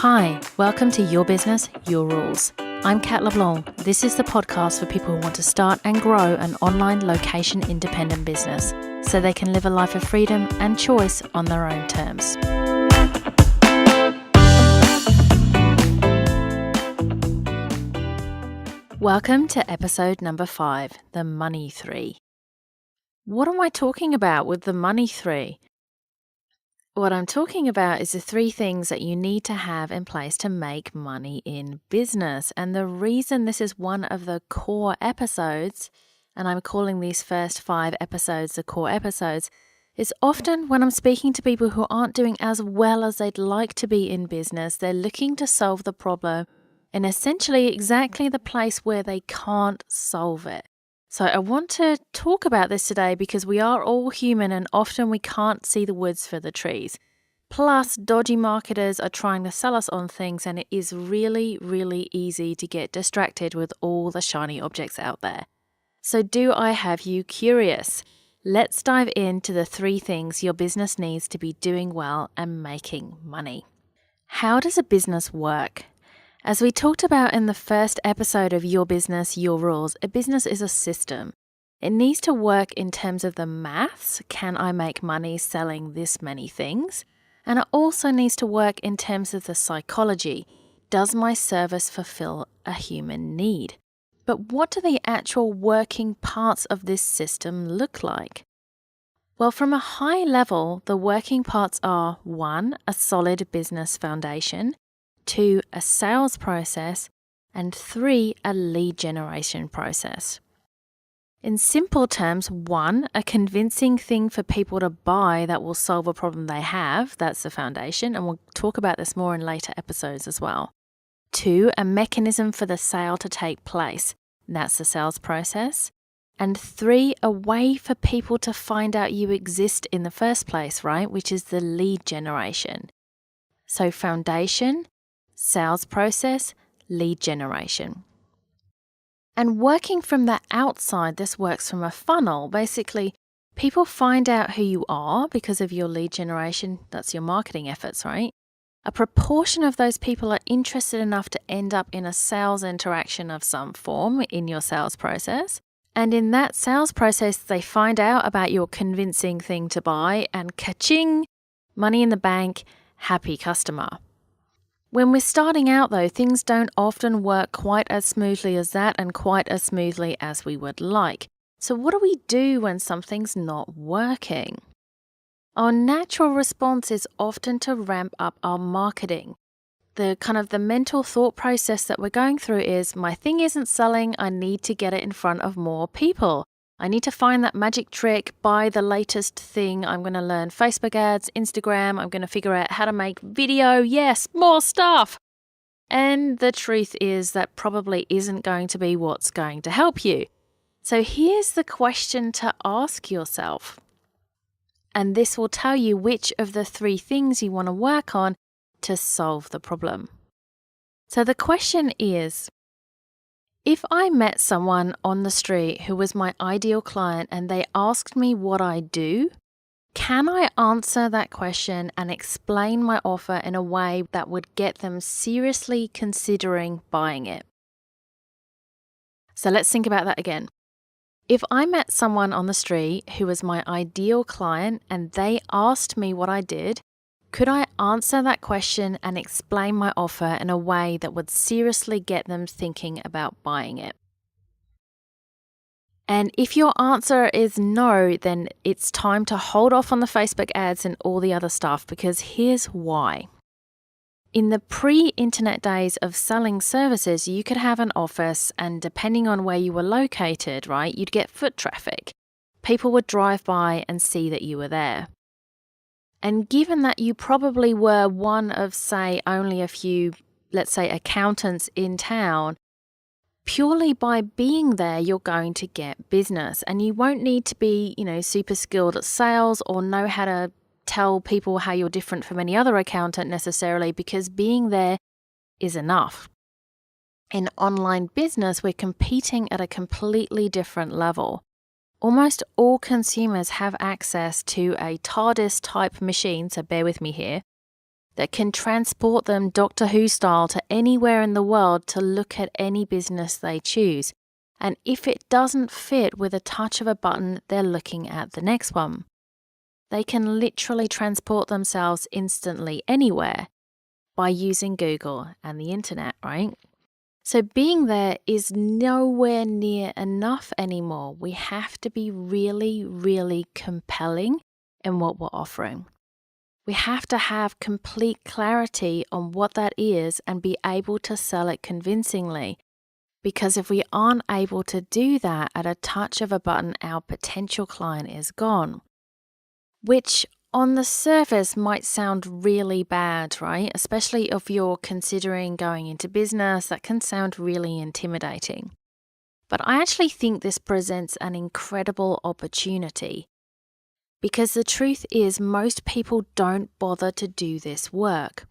Hi, welcome to Your Business, Your Rules. I'm Kat LeBlanc. This is the podcast for people who want to start and grow an online location-independent business so they can live a life of freedom and choice on their own terms. Welcome to episode number 5, the Money 3. What am I talking about with the Money 3? What I'm talking about is the 3 things that you need to have in place to make money in business. And the reason this is one of the core episodes, and I'm calling these first 5 episodes the core episodes, is often when I'm speaking to people who aren't doing as well as they'd like to be in business, they're looking to solve the problem in essentially exactly the place where they can't solve it. So I want to talk about this today because we are all human and often we can't see the woods for the trees. Plus, dodgy marketers are trying to sell us on things and it is really, really easy to get distracted with all the shiny objects out there. So do I have you curious? Let's dive into the 3 things your business needs to be doing well and making money. How does a business work? As we talked about in the first episode of Your Business, Your Rules, a business is a system. It needs to work in terms of the maths. Can I make money selling this many things? And it also needs to work in terms of the psychology. Does my service fulfill a human need? But what do the actual working parts of this system look like? Well, from a high level, the working parts are 1, a solid business foundation, 2, a sales process, and 3, a lead generation process. In simple terms, 1, a convincing thing for people to buy that will solve a problem they have, that's the foundation, and we'll talk about this more in later episodes as well. 2, a mechanism for the sale to take place, that's the sales process. And 3, a way for people to find out you exist in the first place, right, which is the lead generation. So foundation, sales process, lead generation. And working from the outside, this works from a funnel. Basically, people find out who you are because of your lead generation. That's your marketing efforts, right? A proportion of those people are interested enough to end up in a sales interaction of some form in your sales process. And in that sales process, they find out about your convincing thing to buy and ka-ching, money in the bank, happy customer. When we're starting out though, things don't often work quite as smoothly as that and quite as smoothly as we would like. So what do we do when something's not working? Our natural response is often to ramp up our marketing. The mental thought process that we're going through is, my thing isn't selling, I need to get it in front of more people. I need to find that magic trick, buy the latest thing. I'm going to learn Facebook ads, Instagram. I'm going to figure out how to make video. Yes, more stuff. And the truth is that probably isn't going to be what's going to help you. So here's the question to ask yourself. And this will tell you which of the 3 things you want to work on to solve the problem. So the question is, if I met someone on the street who was my ideal client and they asked me what I do, can I answer that question and explain my offer in a way that would get them seriously considering buying it? So let's think about that again. If I met someone on the street who was my ideal client and they asked me what I did, could I answer that question and explain my offer in a way that would seriously get them thinking about buying it? And if your answer is no, then it's time to hold off on the Facebook ads and all the other stuff, because here's why. In the pre-internet days of selling services, you could have an office and depending on where you were located, right, you'd get foot traffic. People would drive by and see that you were there. And given that you probably were one of, say, only a few, let's say, accountants in town, purely by being there, you're going to get business. And you won't need to be, super skilled at sales or know how to tell people how you're different from any other accountant necessarily, because being there is enough. In online business, we're competing at a completely different level. Almost all consumers have access to a TARDIS type machine, so bear with me here, that can transport them Doctor Who style to anywhere in the world to look at any business they choose. And if it doesn't fit, with a touch of a button, they're looking at the next one. They can literally transport themselves instantly anywhere by using Google and the internet, right? So being there is nowhere near enough anymore. We have to be really, really compelling in what we're offering. We have to have complete clarity on what that is and be able to sell it convincingly. Because if we aren't able to do that at a touch of a button, our potential client is gone. Which on the surface might sound really bad, right? Especially if you're considering going into business, that can sound really intimidating. But I actually think this presents an incredible opportunity, because the truth is most people don't bother to do this work.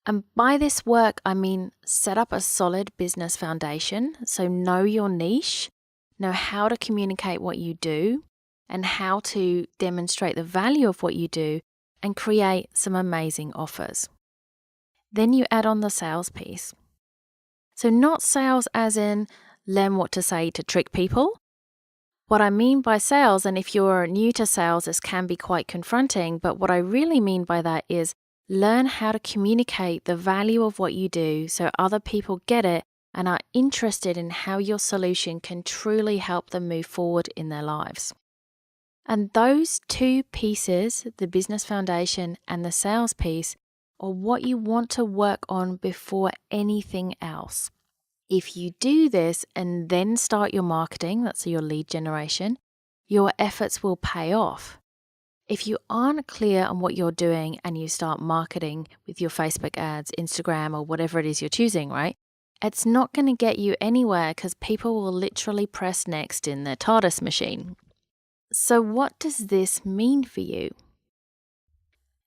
And by this work, I mean set up a solid business foundation. So know your niche, know how to communicate what you do, and how to demonstrate the value of what you do, and create some amazing offers. Then you add on the sales piece. So not sales as in learn what to say to trick people. What I mean by sales, and if you're new to sales, this can be quite confronting, but what I really mean by that is learn how to communicate the value of what you do so other people get it and are interested in how your solution can truly help them move forward in their lives. And those two pieces, the business foundation and the sales piece, are what you want to work on before anything else. If you do this and then start your marketing, that's your lead generation, your efforts will pay off. If you aren't clear on what you're doing and you start marketing with your Facebook ads, Instagram, or whatever it is you're choosing, right? It's not going to get you anywhere because people will literally press next in their TARDIS machine. So what does this mean for you?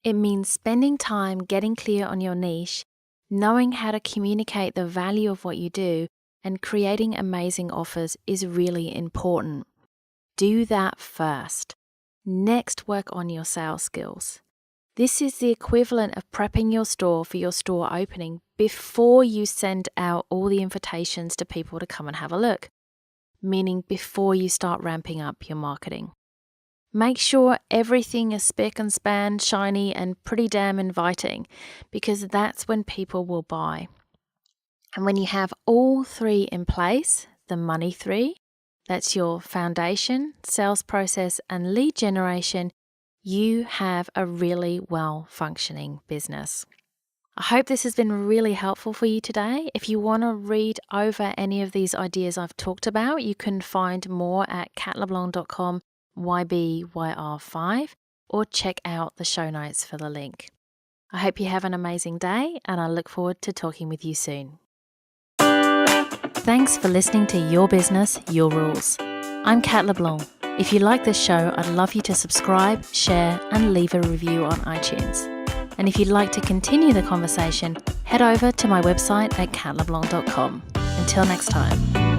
It means spending time getting clear on your niche, knowing how to communicate the value of what you do, and creating amazing offers is really important. Do that first. Next, work on your sales skills. This is the equivalent of prepping your store for your store opening before you send out all the invitations to people to come and have a look, meaning before you start ramping up your marketing. Make sure everything is spick and span, shiny, and pretty damn inviting, because that's when people will buy. And when you have all three in place, the money three, that's your foundation, sales process, and lead generation, you have a really well-functioning business. I hope this has been really helpful for you today. If you want to read over any of these ideas I've talked about, you can find more at katleblanc.com YBYR5, or check out the show notes for the link. I hope you have an amazing day, and I look forward to talking with you soon. Thanks for listening to Your Business, Your Rules. I'm Kat LeBlanc. If you like this show, I'd love you to subscribe, share, and leave a review on iTunes. And if you'd like to continue the conversation, head over to my website at katleblanc.com. Until next time.